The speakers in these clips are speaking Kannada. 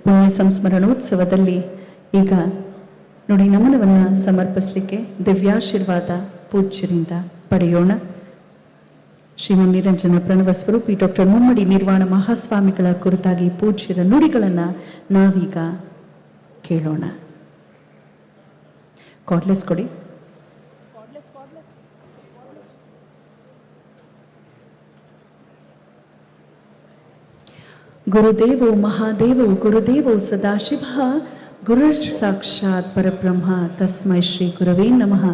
ಪುಣ್ಯ ಸಂಸ್ಮರಣೋತ್ಸವದಲ್ಲಿ ಈಗ ನುಡಿ ನಮನವನ್ನು ಸಮರ್ಪಿಸಲಿಕ್ಕೆ ದಿವ್ಯಾಶೀರ್ವಾದ ಪೂಜ್ಯರಿಂದ ಪಡೆಯೋಣ. ಶ್ರೀಮನ್ ನಿರಂಜನ ಪ್ರಣವ ಸ್ವರೂಪಿ ಡಾಕ್ಟರ್ ಮುಮ್ಮಡಿ ನಿರ್ವಾಣ ಮಹಾಸ್ವಾಮಿಗಳ ಕುರಿತಾಗಿ ಪೂಜ್ಯರ ನುಡಿಗಳನ್ನು ನಾವೀಗ ಕೇಳೋಣ. ಕಾರ್ಡ್ಲೆಸ್ ಕೊಡಿ. ಗುರುದೇವೋ ಮಹಾದೇವೋ ಗುರುದೇವೋ ಸದಾಶಿವ ಗುರುರ್ ಸಾಕ್ಷಾತ್ ಪರಬ್ರಹ್ಮ ತಸ್ಮೈ ಶ್ರೀ ಗುರವೇ ನಮಃ.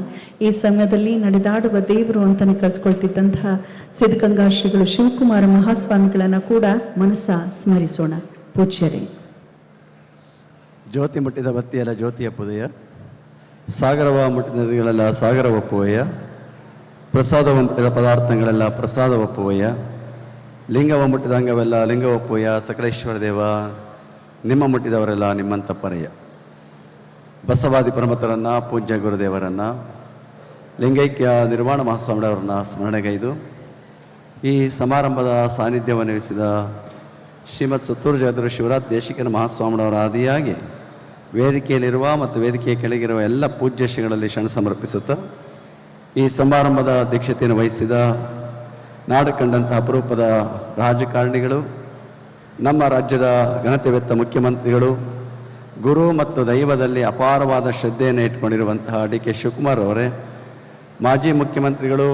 ಈ ಸಮಯದಲ್ಲಿ ನಡೆದಾಡುವ ದೇವರು ಅಂತಾನೆ ಕರೆಸ್ಕೊಳ್ತಿದ್ದಂತಹ ಸಿದ್ಧಗಂಗಾ ಶ್ರೀಗಳು ಶಿವಕುಮಾರ ಮಹಾಸ್ವಾಮಿಗಳನ್ನ ಕೂಡ ಮನಸ್ಸ ಸ್ಮರಿಸೋಣ. ಪೂಜ್ಯರೇ, ಜ್ಯೋತಿ ಮುಟ್ಟಿದ ಬತ್ತಿಯೆಲ್ಲ ಜ್ಯೋತಿಯ ಪುದಯ, ಸಾಗರವ ಮುಟ್ಟಿದ ನದಿಗಳೆಲ್ಲ ಸಾಗರ ಒಪ್ಪುವಯ್ಯ, ಪ್ರಸಾದವ ಮುಟ್ಟಿದ ಪದಾರ್ಥಗಳೆಲ್ಲ ಪ್ರಸಾದ ಒಪ್ಪುವಯ್ಯ, ಲಿಂಗವ ಮುಟ್ಟಿದ ಅಂಗವೆಲ್ಲ ಲಿಂಗ ಒಪ್ಪುವಯ್ಯ. ಸಕಲೇಶ್ವರ ದೇವ, ನಿಮ್ಮ ಮುಟ್ಟಿದವರೆಲ್ಲ ನಿಮ್ಮಂತ ಪರೆಯ. ಬಸವಾದಿ ಪ್ರಮತರನ್ನು, ಪೂಜ್ಯ ಗುರುದೇವರನ್ನು, ಲಿಂಗೈಕ್ಯ ನಿರ್ವಾಣ ಮಹಾಸ್ವಾಮಿಯವರನ್ನ ಸ್ಮರಣೆಗೈದು ಈ ಸಮಾರಂಭದ ಸಾನ್ನಿಧ್ಯವನ್ನು ವಹಿಸಿದ ಶ್ರೀಮತ್ ಸುತ್ತೂರು ಜಗದ್ಗುರು ಶಿವರಾಜ್ ದೇಶಿಕನ ಮಹಾಸ್ವಾಮಿಯವರ ಆದಿಯಾಗಿ ವೇದಿಕೆಯಲ್ಲಿರುವ ಮತ್ತು ವೇದಿಕೆಯ ಕೆಳಗಿರುವ ಎಲ್ಲ ಪೂಜ್ಯ ಶ್ರೀಗಳಲ್ಲಿ ಶರಣ ಸಮರ್ಪಿಸುತ್ತಾ ಈ ಸಮಾರಂಭದ ಅಧ್ಯಕ್ಷತೆಯನ್ನು ವಹಿಸಿದ ನಾಡು ಕಂಡಂತಹ ಅಪರೂಪದ ರಾಜಕಾರಣಿಗಳು, ನಮ್ಮ ರಾಜ್ಯದ ಘನತೆವೆತ್ತ ಮುಖ್ಯಮಂತ್ರಿಗಳು, ಗುರು ಮತ್ತು ದೈವದಲ್ಲಿ ಅಪಾರವಾದ ಶ್ರದ್ಧೆಯನ್ನು ಇಟ್ಕೊಂಡಿರುವಂತಹ ಡಿ.ಕೆ. ಶಿವಕುಮಾರ್ ಅವರೇ, ಮಾಜಿ ಮುಖ್ಯಮಂತ್ರಿಗಳು,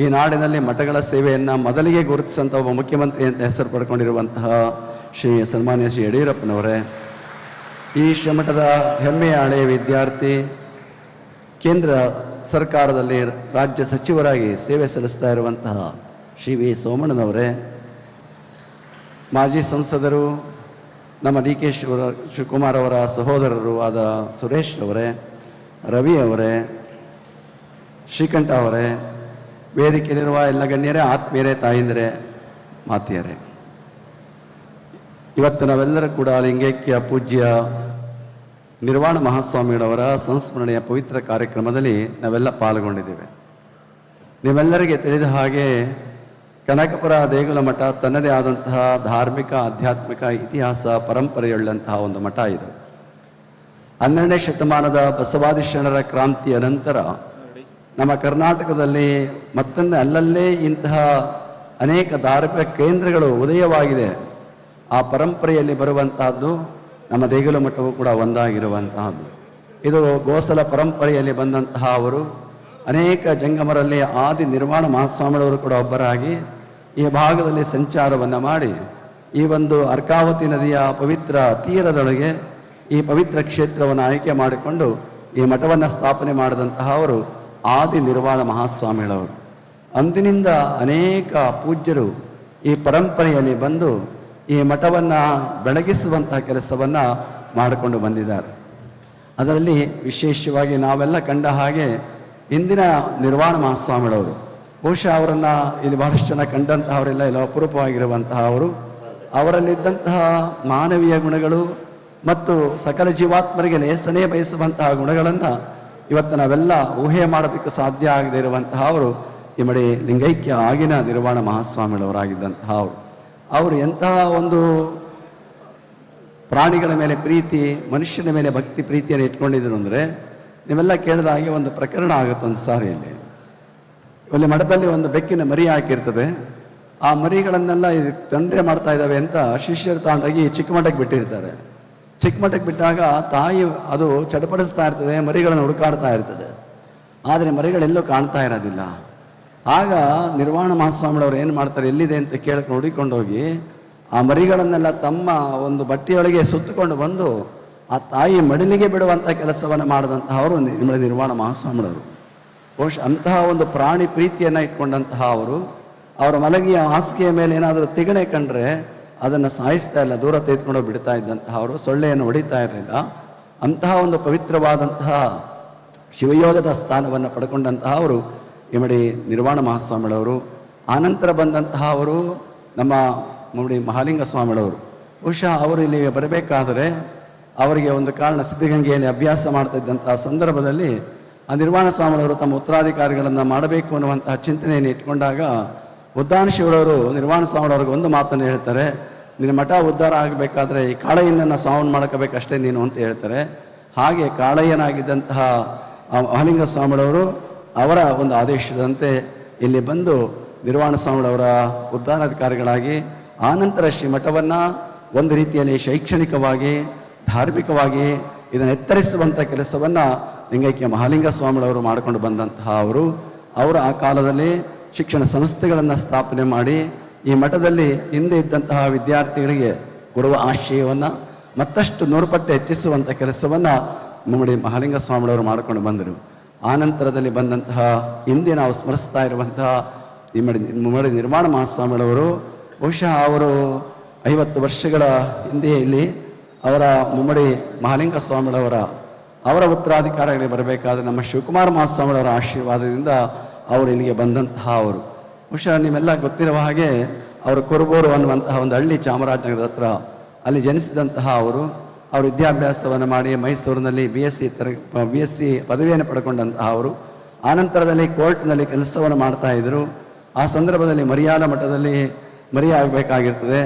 ಈ ನಾಡಿನಲ್ಲಿ ಮಠಗಳ ಸೇವೆಯನ್ನು ಮೊದಲಿಗೆ ಗುರುತಿಸಂಥ ಒಬ್ಬ ಮುಖ್ಯಮಂತ್ರಿ ಅಂತ ಹೆಸರು ಪಡ್ಕೊಂಡಿರುವಂತಹ ಸನ್ಮಾನ್ಯ ಶ್ರೀ ಯಡಿಯೂರಪ್ಪನವರೇ, ಈ ಶ್ರೀಮಠದ ಹೆಮ್ಮೆಯ ಹಳೆಯ ವಿದ್ಯಾರ್ಥಿ, ಕೇಂದ್ರ ಸರ್ಕಾರದಲ್ಲಿ ರಾಜ್ಯ ಸಚಿವರಾಗಿ ಸೇವೆ ಸಲ್ಲಿಸ್ತಾ ಇರುವಂತಹ ಶ್ರೀ ವಿ ಸೋಮಣ್ಣನವರೇ, ಮಾಜಿ ಸಂಸದರು, ನಮ್ಮ ಡಿ.ಕೆ. ಶಿವಕುಮಾರ್ ಅವರ ಸಹೋದರರು ಆದ ಸುರೇಶ್ ಅವರೇ, ರವಿ ಅವರೇ, ಶ್ರೀಕಂಠ ಅವರೇ, ವೇದಿಕೆಯಲ್ಲಿರುವ ಎಲ್ಲ ಗಣ್ಯರೇ, ಆತ್ಮೀಯರೇ, ತಾಯಿಂದರೇ, ಮಾತೆಯರೇ, ಇವತ್ತು ನಾವೆಲ್ಲರೂ ಕೂಡ ಲಿಂಗೈಕ್ಯ ಪೂಜ್ಯ ನಿರ್ವಾಣ ಮಹಾಸ್ವಾಮಿಗಳವರ ಸಂಸ್ಮರಣೆಯ ಪವಿತ್ರ ಕಾರ್ಯಕ್ರಮದಲ್ಲಿ ನಾವೆಲ್ಲ ಪಾಲ್ಗೊಂಡಿದ್ದೇವೆ. ನೀವೆಲ್ಲರಿಗೆ ತಿಳಿದ ಹಾಗೆ ಕನಕಪುರ ದೇಗುಲ ಮಠ ತನ್ನದೇ ಆದಂತಹ ಧಾರ್ಮಿಕ, ಆಧ್ಯಾತ್ಮಿಕ ಇತಿಹಾಸ ಪರಂಪರೆಯುಳ್ಳಂತಹ ಒಂದು ಮಠ ಇದು. 12ನೇ ಶತಮಾನದ ಬಸವಾದಿ ಶರಣರ ಕ್ರಾಂತಿಯ ನಂತರ ನಮ್ಮ ಕರ್ನಾಟಕದಲ್ಲಿ ಮತ್ತೊಂದು ಅಲ್ಲಲ್ಲೇ ಇಂತಹ ಅನೇಕ ಧಾರ್ಮಿಕ ಕೇಂದ್ರಗಳು ಉದಯವಾಗಿದೆ. ಆ ಪರಂಪರೆಯಲ್ಲಿ ಬರುವಂತಹದ್ದು ನಮ್ಮ ದೇಗುಲ ಮಠವು ಕೂಡ ಒಂದಾಗಿರುವಂತಹದ್ದು. ಇದು ಗೋಸಲ ಪರಂಪರೆಯಲ್ಲಿ ಬಂದಂತಹ ಅವರು ಅನೇಕ ಜಂಗಮರಲ್ಲಿ ಆದಿ ನಿರ್ವಾಣ ಮಹಾಸ್ವಾಮಿಗಳವರು ಕೂಡ ಒಬ್ಬರಾಗಿ ಈ ಭಾಗದಲ್ಲಿ ಸಂಚಾರವನ್ನು ಮಾಡಿ ಈ ಒಂದು ಅರ್ಕಾವತಿ ನದಿಯ ಪವಿತ್ರ ತೀರದೊಳಗೆ ಈ ಪವಿತ್ರ ಕ್ಷೇತ್ರವನ್ನು ಆಯ್ಕೆ ಮಾಡಿಕೊಂಡು ಈ ಮಠವನ್ನು ಸ್ಥಾಪನೆ ಮಾಡಿದಂತಹ ಅವರು ಆದಿ ನಿರ್ವಾಣ ಮಹಾಸ್ವಾಮಿಗಳವರು. ಅಂದಿನಿಂದ ಅನೇಕ ಪೂಜ್ಯರು ಈ ಪರಂಪರೆಯಲ್ಲಿ ಬಂದು ಈ ಮಠವನ್ನು ಬೆಳಗಿಸುವಂತಹ ಕೆಲಸವನ್ನು ಮಾಡಿಕೊಂಡು ಬಂದಿದ್ದಾರೆ. ಅದರಲ್ಲಿ ವಿಶೇಷವಾಗಿ ನಾವೆಲ್ಲ ಕಂಡ ಹಾಗೆ ಇಂದಿನ ನಿರ್ವಾಣ ಮಹಾಸ್ವಾಮಿಗಳವರು, ಬಹುಶಃ ಅವರನ್ನು ಇಲ್ಲಿ ಬಹಳಷ್ಟು ಜನ ಕಂಡಂತಹವರೆಲ್ಲ ಎಲ್ಲ ಅಪರೂಪವಾಗಿರುವಂತಹ ಅವರು, ಅವರಲ್ಲಿದ್ದಂತಹ ಮಾನವೀಯ ಗುಣಗಳು ಮತ್ತು ಸಕಲ ಜೀವಾತ್ಮರಿಗೆ ಲೇಸನೇ ಬಯಸುವಂತಹ ಗುಣಗಳನ್ನು ಇವತ್ತು ನಾವೆಲ್ಲ ಊಹೆ ಮಾಡೋದಕ್ಕೆ ಸಾಧ್ಯ ಆಗದೆ ಇರುವಂತಹ ಅವರು ಇಮ್ಮಡಿ ಲಿಂಗೈಕ್ಯ ಆಗಿನ ನಿರ್ವಾಣ ಮಹಾಸ್ವಾಮಿಗಳವರಾಗಿದ್ದಂತಹ ಅವರು ಎಂತಹ ಒಂದು ಪ್ರಾಣಿಗಳ ಮೇಲೆ ಪ್ರೀತಿ, ಮನುಷ್ಯನ ಮೇಲೆ ಭಕ್ತಿ ಪ್ರೀತಿಯನ್ನು ಇಟ್ಕೊಂಡಿದ್ರು ಅಂದರೆ ನೀವೆಲ್ಲ ಕೇಳಿದ ಹಾಗೆ ಒಂದು ಪ್ರಕರಣ ಆಗುತ್ತೆ. ಒಂದು ಸಾರಿಯಲ್ಲಿ ಇಲ್ಲಿ ಮಠದಲ್ಲಿ ಒಂದು ಬೆಕ್ಕಿನ ಮರಿ ಹಾಕಿರ್ತದೆ. ಆ ಮರಿಗಳನ್ನೆಲ್ಲ ತೊಂದರೆ ಮಾಡ್ತಾ ಇದ್ದಾವೆ ಅಂತ ಶಿಷ್ಯರು ತಗೊಂಡೋಗಿ ಚಿಕ್ಕ ಮಠಕ್ಕೆ ಬಿಟ್ಟಿರ್ತಾರೆ. ಚಿಕ್ಕ ಮಠಕ್ಕೆ ಬಿಟ್ಟಾಗ ತಾಯಿ ಅದು ಚಡಪಡಿಸ್ತಾ ಇರ್ತದೆ, ಮರಿಗಳನ್ನು ಹುಡುಕಾಡ್ತಾ ಇರ್ತದೆ. ಆದರೆ ಮರಿಗಳೆಲ್ಲೂ ಕಾಣ್ತಾ ಇರೋದಿಲ್ಲ. ಆಗ ನಿರ್ವಾಣ ಮಹಾಸ್ವಾಮಿಗಳವರು ಏನು ಮಾಡ್ತಾರೆ, ಎಲ್ಲಿದೆ ಅಂತ ಕೇಳ್ಕೊಂಡು ಹುಡುಕೊಂಡೋಗಿ ಆ ಮರಿಗಳನ್ನೆಲ್ಲ ತಮ್ಮ ಒಂದು ಬಟ್ಟೆಯೊಳಗೆ ಸುತ್ತಕೊಂಡು ಬಂದು ಆ ತಾಯಿ ಮಡಿಲಿಗೆ ಬಿಡುವಂಥ ಕೆಲಸವನ್ನು ಮಾಡಿದಂತಹ ಅವರು ನಿರ್ವಾಣ ಮಹಾಸ್ವಾಮಿಗಳವರು. ಬಹುಶಃ ಅಂತಹ ಒಂದು ಪ್ರಾಣಿ ಪ್ರೀತಿಯನ್ನು ಇಟ್ಕೊಂಡಂತಹ ಅವರು, ಅವರ ಮಲಗಿಯ ಹಾಸಿಗೆಯ ಮೇಲೆ ಏನಾದರೂ ತಿಗಣೆ ಕಂಡ್ರೆ ಅದನ್ನು ಸಾಯಿಸ್ತಾ ಇಲ್ಲ, ದೂರ ತೆಗೆದುಕೊಂಡು ಬಿಡ್ತಾ ಇದ್ದಂತಹ ಅವರು, ಸೊಳ್ಳೆಯನ್ನು ಹೊಡಿತಾ ಇರಲಿಲ್ಲ. ಅಂತಹ ಒಂದು ಪವಿತ್ರವಾದಂತಹ ಶಿವಯೋಗದ ಸ್ಥಾನವನ್ನು ಪಡ್ಕೊಂಡಂತಹ ಅವರು ಇಮ್ಮಡಿ ನಿರ್ವಾಣ ಮಹಾಸ್ವಾಮಿಗಳವರು. ಆನಂತರ ಬಂದಂತಹ ಅವರು ನಮ್ಮ ಮುಮ್ಮಡಿ ಮಹಾಲಿಂಗ ಸ್ವಾಮಿಗಳವರು. ಬಹುಶಃ ಅವರು ಇಲ್ಲಿಗೆ ಬರಬೇಕಾದರೆ ಅವರಿಗೆ ಒಂದು ಕಾರಣ, ಸಿದ್ಧಗಂಗೆಯಲ್ಲಿ ಅಭ್ಯಾಸ ಮಾಡ್ತಾ ಇದ್ದಂತಹ ಸಂದರ್ಭದಲ್ಲಿ ಆ ನಿರ್ವಾಣ ಸ್ವಾಮಿಗಳವರು ತಮ್ಮ ಉತ್ತರಾಧಿಕಾರಿಗಳನ್ನು ಮಾಡಬೇಕು ಅನ್ನುವಂತಹ ಚಿಂತನೆಯನ್ನು ಇಟ್ಕೊಂಡಾಗ ಉದ್ದಾನ ಶಿವರವರು ನಿರ್ವಾಣ ಸ್ವಾಮಿಗಳವ್ರಿಗೆ ಒಂದು ಮಾತನ್ನು ಹೇಳ್ತಾರೆ, ನಿನ್ನ ಮಠ ಉದ್ಧಾರ ಆಗಬೇಕಾದ್ರೆ ಈ ಕಾಳಯ್ಯನನ್ನು ಸ್ವಾಮಿ ಮಾಡ್ಕೋಬೇಕಷ್ಟೇ ನೀನು ಅಂತ ಹೇಳ್ತಾರೆ. ಹಾಗೆ ಕಾಳಯ್ಯನಾಗಿದ್ದಂತಹ ಮಹಾಲಿಂಗ ಸ್ವಾಮಿಗಳವರು ಅವರ ಒಂದು ಆದೇಶದಂತೆ ಇಲ್ಲಿ ಬಂದು ನಿರ್ವಾಣ ಸ್ವಾಮಿಗಳವರ ಉದ್ಧಾರಾಧಿಕಾರಿಗಳಾಗಿ ಆನಂತರ ಶ್ರೀ ಮಠವನ್ನು ಒಂದು ರೀತಿಯಲ್ಲಿ ಶೈಕ್ಷಣಿಕವಾಗಿ ಧಾರ್ಮಿಕವಾಗಿ ಇದನ್ನು ಎತ್ತರಿಸುವಂಥ ಕೆಲಸವನ್ನು ಲಿಂಗೈಕ್ಯ ಮಹಾಲಿಂಗ ಸ್ವಾಮಿಗಳವರು ಮಾಡಿಕೊಂಡು ಬಂದಂತಹ ಅವರು ಆ ಕಾಲದಲ್ಲಿ ಶಿಕ್ಷಣ ಸಂಸ್ಥೆಗಳನ್ನು ಸ್ಥಾಪನೆ ಮಾಡಿ ಈ ಮಠದಲ್ಲಿ ಹಿಂದೆ ಇದ್ದಂತಹ ವಿದ್ಯಾರ್ಥಿಗಳಿಗೆ ಕೊಡುವ ಆಶಯವನ್ನು ಮತ್ತಷ್ಟು 100 ಪಟ್ಟು ಹೆಚ್ಚಿಸುವಂಥ ಕೆಲಸವನ್ನು ಮುಮ್ಮಡಿ ಮಹಾಲಿಂಗ ಸ್ವಾಮಿಗಳವರು ಮಾಡಿಕೊಂಡು ಬಂದರು. ಆನಂತರದಲ್ಲಿ ಬಂದಂತಹ ಹಿಂದೆ ನಾವು ಸ್ಮರಿಸ್ತಾ ಇರುವಂತಹ ಮುಮ್ಮಡಿ ನಿರ್ವಾಣ ಮಹಾಸ್ವಾಮಿಗಳವರು ಬಹುಶಃ ಅವರು 50 ವರ್ಷಗಳ ಹಿಂದೆ ಇಲ್ಲಿ ಅವರ ಮುಮ್ಮಡಿ ಮಹಾಲಿಂಗ ಸ್ವಾಮಿಗಳವರ ಉತ್ತರಾಧಿಕಾರಿಗಳಿಗೆ ಬರಬೇಕಾದ್ರೆ ನಮ್ಮ ಶಿವಕುಮಾರ ಮಹಾಸ್ವಾಮಿಗಳವರ ಆಶೀರ್ವಾದದಿಂದ ಅವರು ಇಲ್ಲಿಗೆ ಬಂದಂತಹ ಅವರು. ಬಹುಶಃ ನಿಮ್ಮೆಲ್ಲ ಗೊತ್ತಿರುವ ಹಾಗೆ ಅವರು ಕುರುಬೂರು ಅನ್ನುವಂತಹ ಒಂದು ಹಳ್ಳಿ ಚಾಮರಾಜನಗರದ ಹತ್ರ ಅಲ್ಲಿ ಜನಿಸಿದಂತಹ ಅವರು ವಿದ್ಯಾಭ್ಯಾಸವನ್ನು ಮಾಡಿ ಮೈಸೂರಿನಲ್ಲಿ BSc ಪದವಿಯನ್ನು ಪಡ್ಕೊಂಡಂತಹ ಅವರು ಆನಂತರದಲ್ಲಿ ಕೋರ್ಟ್ನಲ್ಲಿ ಕೆಲಸವನ್ನು ಮಾಡ್ತಾಯಿದ್ರು. ಆ ಸಂದರ್ಭದಲ್ಲಿ ಮರಿಯಾಲ ಮಠದಲ್ಲಿ ಮರಿಯಾಗಬೇಕಾಗಿರ್ತದೆ.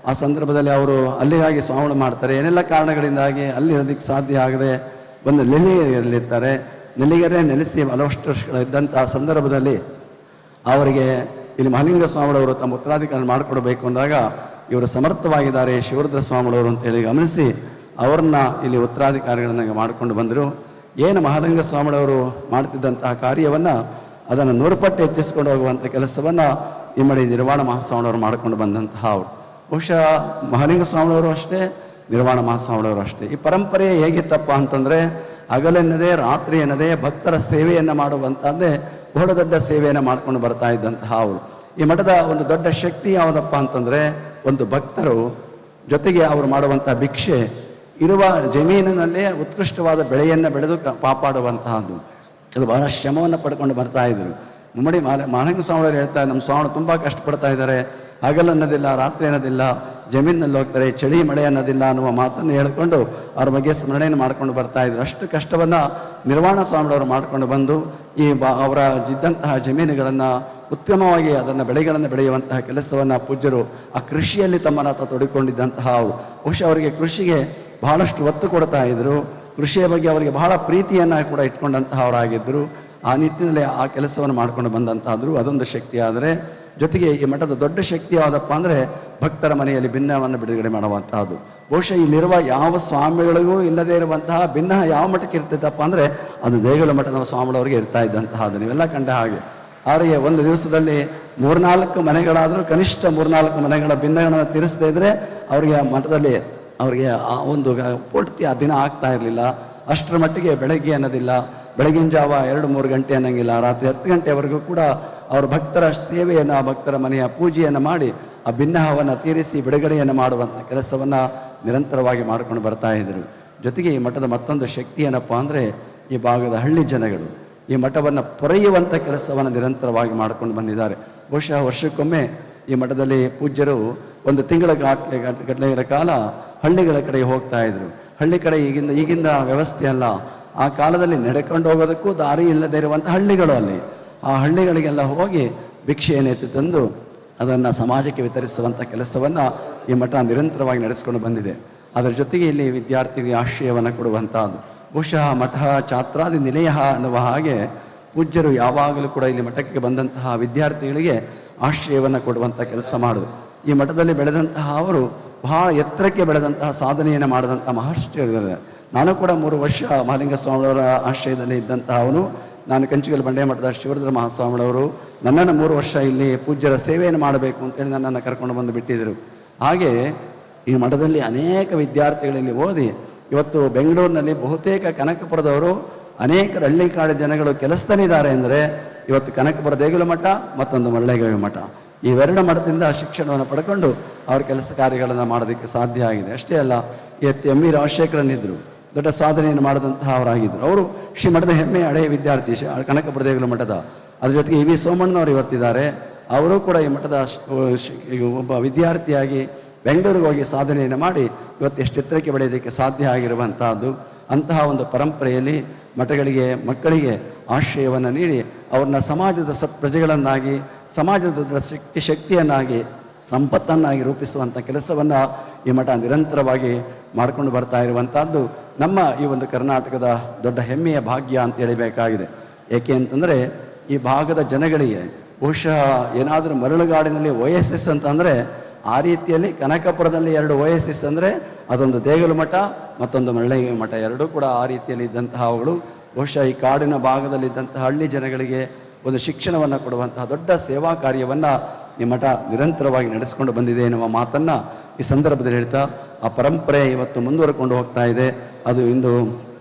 ಆ ಸಂದರ್ಭದಲ್ಲಿ ಅವರು ಅಲ್ಲಿಗಾಗಿ ಸ್ವಾಮಿಗಳು ಮಾಡ್ತಾರೆ. ಏನೆಲ್ಲ ಕಾರಣಗಳಿಂದಾಗಿ ಅಲ್ಲಿ ಇರೋದಕ್ಕೆ ಸಾಧ್ಯ ಆಗದೆ ಬಂದು ನೆಲ್ಲಿಗೆರೆಯಲ್ಲಿರ್ತಾರೆ. ನೆಲ್ಲಿಗೆರೆ ನೆಲೆಸಿ ಹಲವಷ್ಟು ವರ್ಷಗಳಿದ್ದಂಥ ಸಂದರ್ಭದಲ್ಲಿ ಅವರಿಗೆ ಇಲ್ಲಿ ಮಹಾಲಿಂಗ ಸ್ವಾಮಿಗಳವರು ತಮ್ಮ ಉತ್ತರಾಧಿಕಾರಿ ಮಾಡಿಕೊಡ್ಬೇಕು ಅಂದಾಗ ಇವರು ಸಮರ್ಥವಾಗಿದ್ದಾರೆ ಶಿವರುದ್ರ ಸ್ವಾಮಿಗಳವರು ಅಂತೇಳಿ ಗಮನಿಸಿ ಅವ್ರನ್ನ ಇಲ್ಲಿ ಉತ್ತರಾಧಿಕಾರಿಗಳನ್ನಾಗಿ ಮಾಡಿಕೊಂಡು ಬಂದರು. ಏನು ಮಹಾಲಿಂಗ ಸ್ವಾಮಿಗಳವರು ಮಾಡ್ತಿದ್ದಂತಹ ಕಾರ್ಯವನ್ನು ಅದನ್ನು 100 ಪಟ್ಟು ಹೆಚ್ಚಿಸ್ಕೊಂಡು ಹೋಗುವಂಥ ಕೆಲಸವನ್ನು ಇಮ್ಮಡಿ ನಿರ್ವಾಣ ಮಹಾಸ್ವಾಮಿಗಳವರು ಮಾಡಿಕೊಂಡು ಬಂದಂತಹ ಅವರು. ಬಹುಶಃ ಮಹಾಲಿಂಗ ಸ್ವಾಮಿಗಳವರು ಅಷ್ಟೇ, ನಿರ್ವಾಣ ಮಹಾಸ್ವಾಮಿಗಳವರು ಅಷ್ಟೇ. ಈ ಪರಂಪರೆ ಹೇಗಿತ್ತಪ್ಪ ಅಂತಂದರೆ ಹಗಲೆನ್ನದೇ ರಾತ್ರಿ ಎನ್ನದೇ ಭಕ್ತರ ಸೇವೆಯನ್ನು ಮಾಡುವಂಥದ್ದೇ ಬಹಳ ದೊಡ್ಡ ಸೇವೆಯನ್ನು ಮಾಡ್ಕೊಂಡು ಬರ್ತಾ ಇದ್ದಂತಹ ಅವರು. ಈ ಮಠದ ಒಂದು ದೊಡ್ಡ ಶಕ್ತಿ ಯಾವುದಪ್ಪ ಅಂತಂದರೆ ಒಂದು ಭಕ್ತರು ಜೊತೆಗೆ ಅವರು ಮಾಡುವಂಥ ಭಿಕ್ಷೆ ಇರುವ ಜಮೀನಿನಲ್ಲೇ ಉತ್ಕೃಷ್ಟವಾದ ಬೆಳೆಯನ್ನು ಬೆಳೆದು ಕಾಪಾಡುವಂತಹದ್ದು. ಅದು ಬಹಳ ಶ್ರಮವನ್ನು ಪಡ್ಕೊಂಡು ಬರ್ತಾ ಇದ್ರು. ಮುಮ್ಮಡಿ ಮಹಾಲಿಂಗ ಸ್ವಾಮಿಗಳು ಹೇಳ್ತಾ ನಮ್ಮ ಸ್ವಾಮಿ ತುಂಬ ಕಷ್ಟಪಡ್ತಾ ಇದ್ದಾರೆ, ಹಗಲು ಅನ್ನೋದಿಲ್ಲ ರಾತ್ರಿ ಅನ್ನೋದಿಲ್ಲ, ಜಮೀನಲ್ಲಿ ಹೋಗ್ತಾರೆ, ಚಳಿ ಮಳೆ ಅನ್ನೋದಿಲ್ಲ ಅನ್ನುವ ಮಾತನ್ನು ಹೇಳಿಕೊಂಡು ಅವ್ರ ಬಗ್ಗೆ ಸ್ಮರಣೆಯನ್ನು ಮಾಡ್ಕೊಂಡು ಬರ್ತಾ ಇದ್ರು. ಅಷ್ಟು ಕಷ್ಟವನ್ನು ನಿರ್ವಾಣ ಸ್ವಾಮಿಗಳವರು ಮಾಡಿಕೊಂಡು ಬಂದು ಈ ಅವರ ಇದ್ದಂತಹ ಜಮೀನುಗಳನ್ನು ಉತ್ತಮವಾಗಿ ಅದನ್ನು ಬೆಳೆಗಳನ್ನು ಬೆಳೆಯುವಂತಹ ಕೆಲಸವನ್ನು ಪೂಜ್ಯರು ಆ ಕೃಷಿಯಲ್ಲಿ ತಮ್ಮನ್ನು ತೊಡಗಿಕೊಂಡಿದ್ದಂತಹ ಅವರು. ಬಹುಶಃ ಅವರಿಗೆ ಕೃಷಿಗೆ ಬಹಳಷ್ಟು ಒತ್ತು ಕೊಡ್ತಾ ಇದ್ದರು. ಕೃಷಿಯ ಬಗ್ಗೆ ಅವರಿಗೆ ಬಹಳ ಪ್ರೀತಿಯನ್ನು ಕೂಡ ಇಟ್ಕೊಂಡಂತಹ ಅವರಾಗಿದ್ದರು. ಆ ನಿಟ್ಟಿನಲ್ಲಿ ಆ ಕೆಲಸವನ್ನು ಮಾಡ್ಕೊಂಡು ಬಂದಂತಾದರು. ಅದೊಂದು ಶಕ್ತಿ. ಆದರೆ ಜೊತೆಗೆ ಈ ಮಠದ ದೊಡ್ಡ ಶಕ್ತಿ ಯಾವುದಪ್ಪ ಅಂದರೆ ಭಕ್ತರ ಮನೆಯಲ್ಲಿ ಭಿನ್ನವನ್ನು ಬಿಡುಗಡೆ ಮಾಡುವಂತಹದ್ದು. ಬಹುಶಃ ಇಲ್ಲಿರುವ ಯಾವ ಸ್ವಾಮಿಗಳಿಗೂ ಇಲ್ಲದೇ ಇರುವಂತಹ ಭಿನ್ನ ಯಾವ ಮಠಕ್ಕೆ ಇರ್ತಿತ್ತಪ್ಪ ಅಂದರೆ ಅದು ದೇಗುಲ ಮಠದ ಸ್ವಾಮಿಗಳವರಿಗೆ ಇರ್ತಾ ಇದ್ದಂತಹದ್ದು. ನೀವೆಲ್ಲ ಕಂಡ ಹಾಗೆ ಅವರಿಗೆ ಒಂದು ದಿವಸದಲ್ಲಿ 3-4 ಮನೆಗಳಾದರೂ ಕನಿಷ್ಠ 3-4 ಮನೆಗಳ ಭಿನ್ನಗಳನ್ನು ತೀರಿಸದೇ ಇದ್ದರೆ ಅವರಿಗೆ ಮಠದಲ್ಲಿ ಅವರಿಗೆ ಆ ಒಂದು ಪೂರ್ತಿ ಆ ದಿನ ಆಗ್ತಾ ಇರಲಿಲ್ಲ. ಅಷ್ಟರ ಮಟ್ಟಿಗೆ ಬೆಳಗ್ಗೆ ಅನ್ನೋದಿಲ್ಲ, ಬೆಳಗಿನ ಜಾವ 2-3 ಗಂಟೆ ಅನ್ನೋಂಗಿಲ್ಲ, ರಾತ್ರಿ 10 ಗಂಟೆವರೆಗೂ ಕೂಡ ಅವರು ಭಕ್ತರ ಸೇವೆಯನ್ನು ಭಕ್ತರ ಮನೆಯ ಪೂಜೆಯನ್ನು ಮಾಡಿ ಆ ಭಿನ್ನಹವನ್ನು ತೀರಿಸಿ ಬಿಡುಗಡೆಯನ್ನು ಮಾಡುವಂಥ ಕೆಲಸವನ್ನು ನಿರಂತರವಾಗಿ ಮಾಡಿಕೊಂಡು ಬರ್ತಾ ಇದ್ದರು. ಜೊತೆಗೆ ಈ ಮಠದ ಮತ್ತೊಂದು ಶಕ್ತಿ ಏನಪ್ಪ ಅಂದರೆ ಈ ಭಾಗದ ಹಳ್ಳಿ ಜನಗಳು ಈ ಮಠವನ್ನು ಪೊರೆಯುವಂಥ ಕೆಲಸವನ್ನು ನಿರಂತರವಾಗಿ ಮಾಡಿಕೊಂಡು ಬಂದಿದ್ದಾರೆ. ಬಹುಶಃ ವರ್ಷಕ್ಕೊಮ್ಮೆ ಈ ಮಠದಲ್ಲಿ ಪೂಜ್ಯರು ಒಂದು ತಿಂಗಳ ಗಟ್ಟಲೆಗಳ ಕಾಲ ಹಳ್ಳಿಗಳ ಕಡೆ ಹೋಗ್ತಾ ಇದ್ರು. ಹಳ್ಳಿ ಕಡೆ ಈಗಿನ ವ್ಯವಸ್ಥೆ ಅಲ್ಲ. ಆ ಕಾಲದಲ್ಲಿ ನಡೆಕೊಂಡು ಹೋಗೋದಕ್ಕೂ ದಾರಿ ಇಲ್ಲದೇ ಇರುವಂಥ ಹಳ್ಳಿಗಳು ಅಲ್ಲಿ. ಆ ಹಳ್ಳಿಗಳಿಗೆಲ್ಲ ಹೋಗಿ ಭಿಕ್ಷೆಯನ್ನು ಎತ್ತಿ ತಂದು ಅದನ್ನು ಸಮಾಜಕ್ಕೆ ವಿತರಿಸುವಂಥ ಕೆಲಸವನ್ನು ಈ ಮಠ ನಿರಂತರವಾಗಿ ನಡೆಸ್ಕೊಂಡು ಬಂದಿದೆ. ಅದರ ಜೊತೆಗೆ ಇಲ್ಲಿ ವಿದ್ಯಾರ್ಥಿಗಳಿಗೆ ಆಶ್ರಯವನ್ನು ಕೊಡುವಂಥದ್ದು. ಬಹುಶಃ ಮಠ ಛಾತ್ರಾದಿ ನಿಲಯ ಅನ್ನುವ ಹಾಗೆ ಪೂಜ್ಯರು ಯಾವಾಗಲೂ ಕೂಡ ಇಲ್ಲಿ ಮಠಕ್ಕೆ ಬಂದಂತಹ ವಿದ್ಯಾರ್ಥಿಗಳಿಗೆ ಆಶ್ರಯವನ್ನು ಕೊಡುವಂಥ ಕೆಲಸ ಮಾಡೋದು. ಈ ಮಠದಲ್ಲಿ ಬೆಳೆದಂತಹ ಅವರು ಬಹಳ ಎತ್ತರಕ್ಕೆ ಬೆಳೆದಂತಹ ಸಾಧನೆಯನ್ನು ಮಾಡಿದಂಥ ಮಹರ್ಷಿಗಳಿದ್ದಾರೆ. ನಾನು ಕೂಡ 3 ವರ್ಷ ಮಹಾಲಿಂಗ ಸ್ವಾಮಿಗಳವರ ಆಶ್ರಯದಲ್ಲಿ ಇದ್ದಂತಹ ಅವನು. ನಾನು ಕಂಚಿಗಲ್ ಬಂಡೆ ಮಠದ ಶಿವರುದ್ರ ಮಹಾಸ್ವಾಮಿಗಳವರು ನನ್ನನ್ನು 3 ವರ್ಷ ಇಲ್ಲಿ ಪೂಜ್ಯರ ಸೇವೆಯನ್ನು ಮಾಡಬೇಕು ಅಂತೇಳಿ ನನ್ನನ್ನು ಕರ್ಕೊಂಡು ಬಂದು ಬಿಟ್ಟಿದ್ದರು. ಹಾಗೆ ಈ ಮಠದಲ್ಲಿ ಅನೇಕ ವಿದ್ಯಾರ್ಥಿಗಳಲ್ಲಿ ಓದಿ ಇವತ್ತು ಬೆಂಗಳೂರಿನಲ್ಲಿ ಬಹುತೇಕ ಕನಕಪುರದವರು ಅನೇಕ ಹಳ್ಳಿಕಾಡು ಜನಗಳು ಕೆಲಸದಲ್ಲಿದ್ದಾರೆ ಅಂದರೆ ಇವತ್ತು ಕನಕಪುರ ದೇಗುಲ ಮಠ ಮತ್ತೊಂದು ಮರಳೇಗಾವಿ ಮಠ, ಇವೆರಡು ಮಠದಿಂದ ಶಿಕ್ಷಣವನ್ನು ಪಡ್ಕೊಂಡು ಅವ್ರ ಕೆಲಸ ಕಾರ್ಯಗಳನ್ನು ಮಾಡೋದಕ್ಕೆ ಸಾಧ್ಯ ಆಗಿದೆ. ಅಷ್ಟೇ ಅಲ್ಲ, ಎಂ ವಿ ರಾಜಶೇಖರನಿದ್ದರು, ದೊಡ್ಡ ಸಾಧನೆಯನ್ನು ಮಾಡಿದಂತಹ ಅವರಾಗಿದ್ದರು. ಅವರು ಶ್ರೀ ಮಠದ ಹೆಮ್ಮೆಯ ಹಳೆಯ ವಿದ್ಯಾರ್ಥಿ ಕನಕಪುರ ದೇಗುಲ ಮಠದ. ಅದ್ರ ಜೊತೆಗೆ ವಿ ಸೋಮಣ್ಣನವರು ಇವತ್ತಿದ್ದಾರೆ. ಅವರು ಕೂಡ ಈ ಮಠದ ಒಬ್ಬ ವಿದ್ಯಾರ್ಥಿಯಾಗಿ ಬೆಂಗಳೂರಿಗೆ ಹೋಗಿ ಸಾಧನೆಯನ್ನು ಮಾಡಿ ಇವತ್ತು ಎಷ್ಟು ಎತ್ತರಕ್ಕೆ ಬೆಳೆಯೋದಕ್ಕೆ ಸಾಧ್ಯ ಆಗಿರುವಂತಹದ್ದು. ಅಂತಹ ಒಂದು ಪರಂಪರೆಯಲ್ಲಿ ಮಠಗಳಿಗೆ ಮಕ್ಕಳಿಗೆ ಆಶ್ರಯವನ್ನು ನೀಡಿ ಅವ್ರನ್ನ ಸಮಾಜದ ಪ್ರಜೆಗಳನ್ನಾಗಿ ಸಮಾಜದ ಶಕ್ತಿಯನ್ನಾಗಿ ಸಂಪತ್ತನ್ನಾಗಿ ರೂಪಿಸುವಂಥ ಕೆಲಸವನ್ನು ಈ ಮಠ ನಿರಂತರವಾಗಿ ಮಾಡಿಕೊಂಡು ಬರ್ತಾ ಇರುವಂಥದ್ದು ನಮ್ಮ ಈ ಒಂದು ಕರ್ನಾಟಕದ ದೊಡ್ಡ ಹೆಮ್ಮೆಯ ಭಾಗ್ಯ ಅಂತ ಹೇಳಬೇಕಾಗಿದೆ. ಏಕೆ ಅಂತಂದರೆ ಈ ಭಾಗದ ಜನಗಳಿಗೆ ಬಹುಶಃ ಏನಾದರೂ ಮರಳುಗಾಡಿನಲ್ಲಿ OSS ಅಂತಂದರೆ ಆ ರೀತಿಯಲ್ಲಿ ಕನಕಪುರದಲ್ಲಿ 2 OSS ಅಂದರೆ ಅದೊಂದು ದೇಗಲು ಮಠ ಮತ್ತೊಂದು ಮರಳಿಗೆ ಮಠ, ಎರಡೂ ಕೂಡ ಆ ರೀತಿಯಲ್ಲಿ ಇದ್ದಂತಹವುಗಳು. ಬಹುಶಃ ಈ ಕಾಡಿನ ಭಾಗದಲ್ಲಿದ್ದಂತಹ ಹಳ್ಳಿ ಜನಗಳಿಗೆ ಒಂದು ಶಿಕ್ಷಣವನ್ನು ಕೊಡುವಂತಹ ದೊಡ್ಡ ಸೇವಾ ಕಾರ್ಯವನ್ನು ಈ ಮಠ ನಿರಂತರವಾಗಿ ನಡೆಸಿಕೊಂಡು ಬಂದಿದೆ ಎನ್ನುವ ಮಾತನ್ನು ಈ ಸಂದರ್ಭದಲ್ಲಿ ಹೇಳ್ತಾ, ಆ ಪರಂಪರೆ ಇವತ್ತು ಮುಂದುವರೆಕೊಂಡು ಹೋಗ್ತಾ ಇದೆ. ಅದು ಇಂದು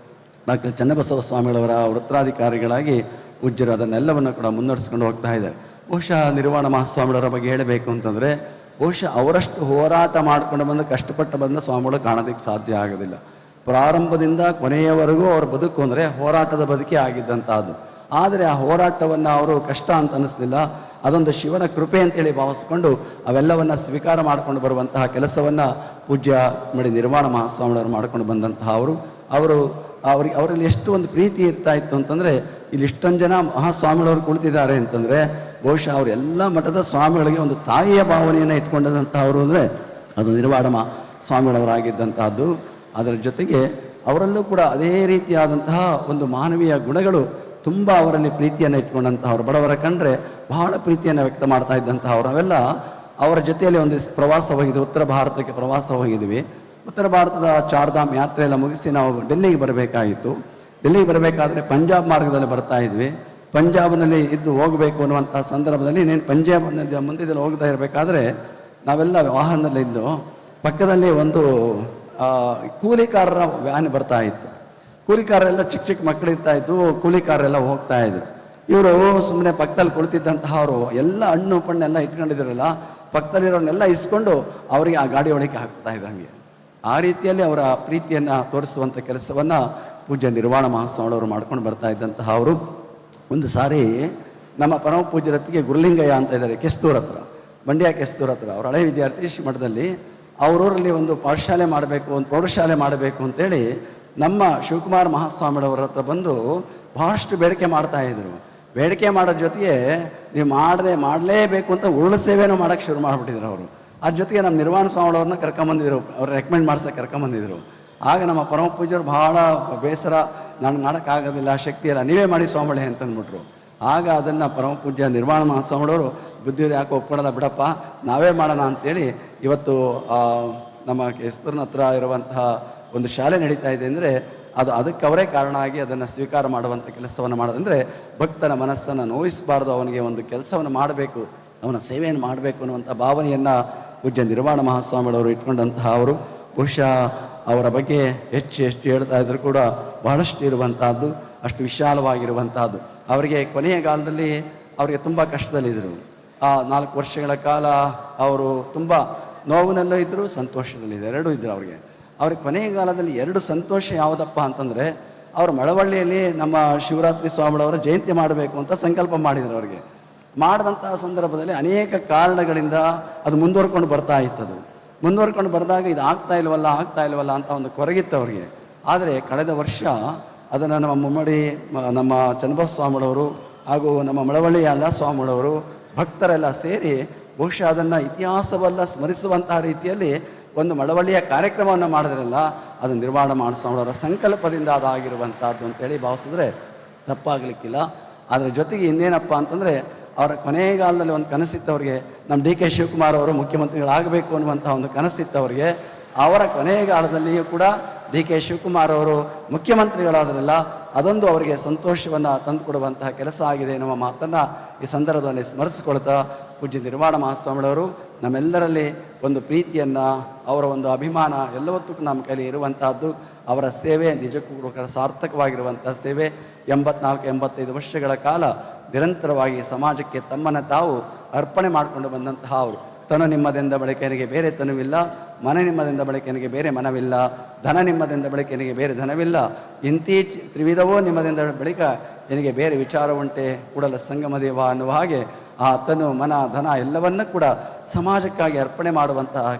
ಡಾಕ್ಟರ್ ಚನ್ನಬಸವ ಸ್ವಾಮಿಗಳವರ ವೃತ್ತಾಧಿಕಾರಿಗಳಾಗಿ ಪೂಜ್ಯರು ಅದನ್ನೆಲ್ಲವನ್ನು ಕೂಡ ಮುನ್ನಡೆಸ್ಕೊಂಡು ಹೋಗ್ತಾ ಇದ್ದಾರೆ. ಬಹುಶಃ ನಿರ್ವಾಣ ಮಹಾಸ್ವಾಮಿಗಳವರ ಬಗ್ಗೆ ಹೇಳಬೇಕು ಅಂತಂದರೆ, ಬಹುಶಃ ಅವರಷ್ಟು ಹೋರಾಟ ಮಾಡಿಕೊಂಡು ಬಂದು ಕಷ್ಟಪಟ್ಟು ಬಂದ ಸ್ವಾಮಿಗಳು ಕಾಣೋದಕ್ಕೆ ಸಾಧ್ಯ ಆಗೋದಿಲ್ಲ. ಪ್ರಾರಂಭದಿಂದ ಕೊನೆಯವರೆಗೂ ಅವರ ಬದುಕು ಅಂದರೆ ಹೋರಾಟದ ಬದುಕೇ ಆಗಿದ್ದಂಥದ್ದು. ಆದರೆ ಆ ಹೋರಾಟವನ್ನು ಅವರು ಕಷ್ಟ ಅಂತ ಅನ್ನಿಸ್ಲಿಲ್ಲ, ಅದೊಂದು ಶಿವನ ಕೃಪೆ ಅಂತೇಳಿ ಭಾವಿಸ್ಕೊಂಡು ಅವೆಲ್ಲವನ್ನು ಸ್ವೀಕಾರ ಮಾಡಿಕೊಂಡು ಬರುವಂತಹ ಕೆಲಸವನ್ನು ಪೂಜ್ಯ ಮಡಿ ನಿರ್ವಾಣ ಮಹಾಸ್ವಾಮಿಗಳವರು ಮಾಡ್ಕೊಂಡು ಬಂದಂತಹ ಅವರಲ್ಲಿ ಎಷ್ಟು ಒಂದು ಪ್ರೀತಿ ಇರ್ತಾ ಇತ್ತು ಅಂತಂದರೆ, ಇಲ್ಲಿ ಇಷ್ಟೊಂದು ಜನ ಮಹಾಸ್ವಾಮಿಗಳವರು ಕುಳಿತಿದ್ದಾರೆ ಅಂತಂದರೆ ಬಹುಶಃ ಅವರೆಲ್ಲ ಮಠದ ಸ್ವಾಮಿಗಳಿಗೆ ಒಂದು ತಾಯಿಯ ಭಾವನೆಯನ್ನು ಇಟ್ಕೊಂಡಂಥವರು ಅಂದರೆ ಅದು ನಿರ್ವಾಣ ಸ್ವಾಮಿಗಳವರಾಗಿದ್ದಂತಹದ್ದು. ಅದರ ಜೊತೆಗೆ ಅವರಲ್ಲೂ ಕೂಡ ಅದೇ ರೀತಿಯಾದಂತಹ ಒಂದು ಮಾನವೀಯ ಗುಣಗಳು ತುಂಬ ಅವರಲ್ಲಿ ಪ್ರೀತಿಯನ್ನು ಇಟ್ಕೊಂಡಂತಹವ್ರು. ಬಡವರ ಕಂಡ್ರೆ ಬಹಳ ಪ್ರೀತಿಯನ್ನು ವ್ಯಕ್ತ ಮಾಡ್ತಾ ಇದ್ದಂತಹವ್ರು. ನಾವೆಲ್ಲ ಅವರ ಜೊತೆಯಲ್ಲಿ ಒಂದು ಪ್ರವಾಸ ಹೋಗಿದ್ವಿ, ಉತ್ತರ ಭಾರತಕ್ಕೆ ಪ್ರವಾಸ ಹೋಗಿದ್ವಿ. ಉತ್ತರ ಭಾರತದ ಚಾರ್ಧಾಮ್ ಯಾತ್ರೆ ಎಲ್ಲ ಮುಗಿಸಿ ನಾವು ಡೆಲ್ಲಿಗೆ ಬರಬೇಕಾಗಿತ್ತು. ಡೆಲ್ಲಿಗೆ ಬರಬೇಕಾದ್ರೆ ಪಂಜಾಬ್ ಮಾರ್ಗದಲ್ಲಿ ಬರ್ತಾ ಇದ್ವಿ. ಪಂಜಾಬ್ನಲ್ಲಿ ಇದ್ದು ಹೋಗಬೇಕು ಅನ್ನುವಂಥ ಸಂದರ್ಭದಲ್ಲಿ ನೀನು ಪಂಜಾಬ್ ಮುಂದಿದಲ್ಲಿ ಹೋಗ್ತಾ ಇರಬೇಕಾದ್ರೆ ನಾವೆಲ್ಲ ವಾಹನದಲ್ಲಿದ್ದು ಪಕ್ಕದಲ್ಲಿ ಒಂದು ಕೂಲಿಕಾರರ ವ್ಯಾನ್ ಬರ್ತಾ ಇತ್ತು. ಕೂಲಿಕಾರರೆಲ್ಲ ಚಿಕ್ಕ ಚಿಕ್ಕ ಮಕ್ಕಳು ಇರ್ತಾ ಇದ್ದು, ಕೂಲಿಕಾರರೆಲ್ಲ ಹೋಗ್ತಾ ಇದ್ರು. ಇವರು ಸುಮ್ಮನೆ ಪಕ್ಕದಲ್ಲಿ ಕುಳಿತಿದ್ದಂತಹವರು ಎಲ್ಲ ಹಣ್ಣು ಪಣ್ಣೆಲ್ಲ ಇಟ್ಕೊಂಡಿದ್ರಲ್ಲ, ಪಕ್ಕದಲ್ಲಿರೋನೆಲ್ಲ ಇಸ್ಕೊಂಡು ಅವರಿಗೆ ಆ ಗಾಡಿ ಒಳಗೆ ಹಾಕ್ತಾ ಇದ್ರು. ಹಂಗೆ ಆ ರೀತಿಯಲ್ಲಿ ಅವರ ಪ್ರೀತಿಯನ್ನು ತೋರಿಸುವಂಥ ಕೆಲಸವನ್ನು ಪೂಜ್ಯ ನಿರ್ವಾಣ ಮಹಾಸ್ವಾಮಿಗಳವರು ಮಾಡ್ಕೊಂಡು ಬರ್ತಾ ಇದ್ದಂತಹ ಅವರು. ಒಂದು ಸಾರಿ ನಮ್ಮ ಪರಮ ಪೂಜ್ಯರತ್ತಿಗೆ ಗುರುಲಿಂಗಯ್ಯ ಅಂತ ಇದ್ದಾರೆ, ಕೆಸ್ತೂರ್ ಹತ್ರ, ಮಂಡ್ಯ ಕೆಸ್ತೂರ್ ಹತ್ರ. ಅವ್ರ ಹಳೆ ವಿದ್ಯಾರ್ಥಿ ಶ್ರೀಮಠದಲ್ಲಿ ಅವರೂರಲ್ಲಿ ಒಂದು ಪಾಠಶಾಲೆ ಮಾಡಬೇಕು, ಒಂದು ಪ್ರೌಢಶಾಲೆ ಮಾಡಬೇಕು ಅಂತೇಳಿ ನಮ್ಮ ಶಿವಕುಮಾರ ಮಹಾಸ್ವಾಮಿಗಳವರ ಹತ್ರ ಬಂದು ಬಹಳಷ್ಟು ಬೇಡಿಕೆ ಮಾಡ್ತಾಯಿದ್ರು. ಬೇಡಿಕೆ ಮಾಡೋದ್ರ ಜೊತೆಗೆ ನೀವು ಮಾಡಲೇಬೇಕು ಅಂತ ಉರುಳು ಸೇವೆನೂ ಮಾಡೋಕ್ಕೆ ಶುರು ಮಾಡಿಬಿಟ್ಟಿದ್ರು ಅವರು. ಅದ್ರ ಜೊತೆಗೆ ನಮ್ಮ ನಿರ್ವಾಣ ಸ್ವಾಮಿಗಳವ್ರನ್ನ ಕರ್ಕೊಂಬಂದಿದ್ರು, ಅವ್ರು ರೆಕಮೆಂಡ್ ಮಾಡ್ಸೋಕೆ ಕರ್ಕೊಂಬಂದಿದ್ರು. ಆಗ ನಮ್ಮ ಪರಮ ಪೂಜ್ಯರು ಬಹಳ ಬೇಸರ, ನಾನು ಮಾಡೋಕ್ಕಾಗೋದಿಲ್ಲ, ಶಕ್ತಿ ಇಲ್ಲ, ನೀವೇ ಮಾಡಿ ಸ್ವಾಮಿಗಳೇ ಅಂತಂದ್ಬಿಟ್ರು. ಆಗ ಅದನ್ನು ಪರಮ ಪೂಜ್ಯ ನಿರ್ವಾಣ ಮಹಾಸ್ವಾಮಿಗಳವರು ಬುದ್ಧಿಯವರು ಯಾಕೆ ಒಪ್ಕೊಳ್ಳೋದ ಬಿಡಪ್ಪ, ನಾವೇ ಮಾಡೋಣ ಅಂಥೇಳಿ ಇವತ್ತು ನಮ್ಮ ಕೆಸ್ತೂರಿನ ಹತ್ರ ಇರುವಂತಹ ಒಂದು ಶಾಲೆ ನಡೀತಾ ಇದೆ. ಅಂದರೆ ಅದಕ್ಕೆ ಅವರೇ ಕಾರಣ ಆಗಿ ಅದನ್ನು ಸ್ವೀಕಾರ ಮಾಡುವಂಥ ಕೆಲಸವನ್ನು ಮಾಡೋದಂದರೆ ಭಕ್ತನ ಮನಸ್ಸನ್ನು ನೋಯಿಸಬಾರ್ದು, ಅವನಿಗೆ ಒಂದು ಕೆಲಸವನ್ನು ಮಾಡಬೇಕು, ಅವನ ಸೇವೆಯನ್ನು ಮಾಡಬೇಕು ಅನ್ನುವಂಥ ಭಾವನೆಯನ್ನು ಪೂಜ್ಯ ನಿರ್ವಾಣ ಮಹಾಸ್ವಾಮಿಗಳವರು ಇಟ್ಕೊಂಡಂತಹ ಅವರು. ಬಹುಶಃ ಅವರ ಬಗ್ಗೆ ಹೆಚ್ಚು ಹೇಳ್ತಾ ಇದ್ರು ಕೂಡ ಬಹಳಷ್ಟು ಇರುವಂತಹದ್ದು, ಅಷ್ಟು ವಿಶಾಲವಾಗಿರುವಂತಹದ್ದು. ಅವರಿಗೆ ಕೊನೆಯ ಕಾಲದಲ್ಲಿ ಅವರಿಗೆ ತುಂಬ ಕಷ್ಟದಲ್ಲಿದ್ದರು. ಆ 4 ವರ್ಷಗಳ ಕಾಲ ಅವರು ತುಂಬ ನೋವಿನಲ್ಲೂ ಇದ್ದರು, ಸಂತೋಷದಲ್ಲಿದ್ದರು, ಎರಡೂ ಇದ್ದರು ಅವ್ರಿಗೆ. ಕೊನೆಯ ಕಾಲದಲ್ಲಿ 2 ಸಂತೋಷ ಯಾವುದಪ್ಪ ಅಂತಂದರೆ, ಅವರು ಮಳವಳ್ಳಿಯಲ್ಲಿ ನಮ್ಮ ಶಿವರಾತ್ರಿ ಸ್ವಾಮಿಗಳವರ ಜಯಂತಿ ಮಾಡಬೇಕು ಅಂತ ಸಂಕಲ್ಪ ಮಾಡಿದರು. ಅವರಿಗೆ ಮಾಡಿದಂತಹ ಸಂದರ್ಭದಲ್ಲಿ ಅನೇಕ ಕಾರಣಗಳಿಂದ ಅದು ಮುಂದುವರ್ಕೊಂಡು ಬರ್ತಾ ಇತ್ತದು. ಮುಂದುವರ್ಕೊಂಡು ಬರೆದಾಗ ಇದು ಆಗ್ತಾ ಇಲ್ವಲ್ಲ ಅಂತ ಒಂದು ಕೊರಗಿತ್ತು ಅವರಿಗೆ. ಆದರೆ ಕಳೆದ ವರ್ಷ ಅದನ್ನು ನಮ್ಮ ಮುಮ್ಮಡಿ ನಮ್ಮ ಚನ್ನಬಸವ ಸ್ವಾಮಿಗಳವರು ಹಾಗೂ ನಮ್ಮ ಮಳವಳ್ಳಿಯ ಎಲ್ಲ ಸ್ವಾಮಿಗಳವರು ಭಕ್ತರೆಲ್ಲ ಸೇರಿ ಬಹುಶಃ ಅದನ್ನು ಇತಿಹಾಸವೆಲ್ಲ ಸ್ಮರಿಸುವಂತಹ ರೀತಿಯಲ್ಲಿ ಒಂದು ಮಳವಳ್ಳಿಯ ಕಾರ್ಯಕ್ರಮವನ್ನು ಮಾಡಿದ್ರಲ್ಲ, ಅದು ನಿರ್ವಾಣ ಮಹಾಸ್ವಾಮಿಗಳವರ ಸಂಕಲ್ಪದಿಂದ ಅದಾಗಿರುವಂಥದ್ದು ಅಂತೇಳಿ ಭಾವಿಸಿದ್ರೆ ತಪ್ಪಾಗಲಿಕ್ಕಿಲ್ಲ. ಅದರ ಜೊತೆಗೆ ಇನ್ನೇನಪ್ಪ ಅಂತಂದರೆ, ಅವರ ಕೊನೆಗಾಲದಲ್ಲಿ ಒಂದು ಕನಸಿತ್ತು ಅವರಿಗೆ, ನಮ್ಮ DK ಶಿವಕುಮಾರ್ ಅವರು ಮುಖ್ಯಮಂತ್ರಿಗಳಾಗಬೇಕು ಅನ್ನುವಂಥ ಒಂದು ಕನಸಿತ್ತು ಅವರಿಗೆ. ಅವರ ಕೊನೆಗಾಲದಲ್ಲಿಯೂ ಕೂಡ DK ಶಿವಕುಮಾರ್ ಅವರು ಮುಖ್ಯಮಂತ್ರಿಗಳಾದ್ರಲ್ಲ, ಅದೊಂದು ಅವರಿಗೆ ಸಂತೋಷವನ್ನು ತಂದುಕೊಡುವಂತಹ ಕೆಲಸ ಆಗಿದೆ ಎನ್ನುವ ಮಾತನ್ನು ಈ ಸಂದರ್ಭದಲ್ಲಿ ಸ್ಮರಿಸಿಕೊಳ್ತಾ, ಪೂಜ್ಯ ನಿರ್ವಾಣ ಮಹಾಸ್ವಾಮಿಗಳವರು ನಮ್ಮೆಲ್ಲರಲ್ಲಿ ಒಂದು ಪ್ರೀತಿಯನ್ನು, ಅವರ ಒಂದು ಅಭಿಮಾನ ಎಲ್ಲವತ್ತೂ ನಮ್ಮ ಕೈಲಿ ಇರುವಂತಹದ್ದು. ಅವರ ಸೇವೆ ನಿಜಕ್ಕೂ ಕೂಡ ಸಾರ್ಥಕವಾಗಿರುವಂತಹ ಸೇವೆ. 84-85 ವರ್ಷಗಳ ಕಾಲ ನಿರಂತರವಾಗಿ ಸಮಾಜಕ್ಕೆ ತಮ್ಮನ್ನು ತಾವು ಅರ್ಪಣೆ ಮಾಡಿಕೊಂಡು ಬಂದಂತಹ ಅವರು. ತನು ನಿಮ್ಮದೆಂದ ಬಳಿಕೆಯನಿಗೆ ಬೇರೆ ತನುವಿಲ್ಲ, ಮನ ನಿಮ್ಮದೆಂದ ಬಳಿಕೆಯನಿಗೆ ಬೇರೆ ಮನವಿಲ್ಲ, ಧನ ನಿಮ್ಮದೆಂದ ಬಳಿಕೆಯನಿಗೆ ಬೇರೆ ಧನವಿಲ್ಲ, ಇಂತೀ ತ್ರಿವಿಧವೋ ನಿಮ್ಮದೆಂದ ಬಳಿಕ ಎನಿಗೆ ಬೇರೆ ವಿಚಾರ ಉಂಟೆ ಕೂಡಲ ಸಂಗಮ ದೇವ ಅನ್ನುವ ಹಾಗೆ ಆ ತನು ಮನ ಧನ ಎಲ್ಲವನ್ನೂ ಕೂಡ ಸಮಾಜಕ್ಕಾಗಿ ಅರ್ಪಣೆ ಮಾಡುವಂತಹ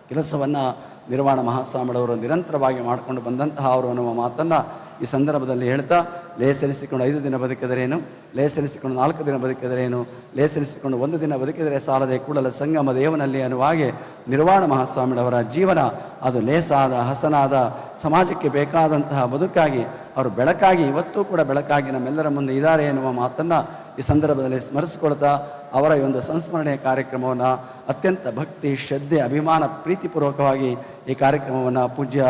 ಕೆಲಸವನ್ನು ನಿರ್ವಾಣ ಮಹಾಸ್ವಾಮಿಗಳವರು ನಿರಂತರವಾಗಿ ಮಾಡಿಕೊಂಡು ಬಂದಂತಹ ಅವರು ಅನ್ನುವ ಮಾತನ್ನು ಈ ಸಂದರ್ಭದಲ್ಲಿ ಹೇಳ್ತಾ, ಲೇಸರಿಸಿಕೊಂಡು 5 ದಿನ ಬದುಕಿದರೇನು, ಲೇಸರಿಸಿಕೊಂಡು 4 ದಿನ ಬದುಕಿದರೇನು, ಲೇಸರಿಸಿಕೊಂಡು 1 ದಿನ ಬದುಕಿದರೆ ಸಾಲದೆ ಕೂಡಲ ಸಂಗಮ ದೇವನಲ್ಲಿ ಅನ್ನುವ ಹಾಗೆ ನಿರ್ವಾಣ ಮಹಾಸ್ವಾಮಿಗಳವರ ಜೀವನ ಅದು ಲೇಸಾದ ಹಸನಾದ ಸಮಾಜಕ್ಕೆ ಬೇಕಾದಂತಹ ಬದುಕಾಗಿ ಅವರು ಬೆಳಕಾಗಿ ಇವತ್ತೂ ಕೂಡ ಬೆಳಕಾಗಿ ನಮ್ಮೆಲ್ಲರ ಮುಂದೆ ಇದ್ದಾರೆ ಎನ್ನುವ ಮಾತನ್ನು ಈ ಸಂದರ್ಭದಲ್ಲಿ ಸ್ಮರಿಸಿಕೊಳ್ತಾ ಅವರ ಈ ಒಂದು ಸಂಸ್ಮರಣೆಯ ಕಾರ್ಯಕ್ರಮವನ್ನು ಅತ್ಯಂತ ಭಕ್ತಿ ಶ್ರದ್ಧೆ ಅಭಿಮಾನ ಪ್ರೀತಿಪೂರ್ವಕವಾಗಿ ಈ ಕಾರ್ಯಕ್ರಮವನ್ನು ಪೂಜ್ಯ